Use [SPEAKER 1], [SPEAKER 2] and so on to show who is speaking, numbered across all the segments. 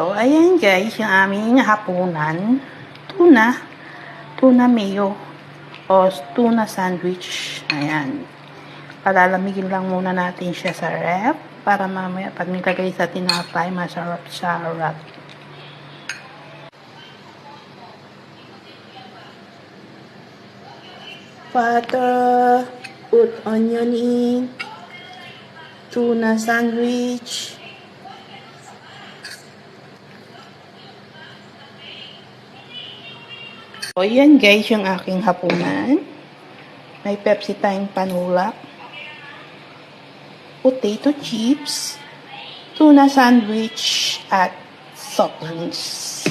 [SPEAKER 1] So, ayan guys, yung aming hapunan. Tuna mayo o tuna sandwich. Ayan. Palalamigin lang muna natin siya sa ref para mamaya pag nilagay sa tinapay, masarap-sarap. Butter, put onion in, tuna sandwich. So, yan guys yung aking hapunan. May Pepsi tayong panulak, potato chips, tuna sandwich, at soft drinks.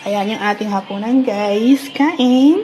[SPEAKER 1] Ayan yung ating hapunan guys. Kain!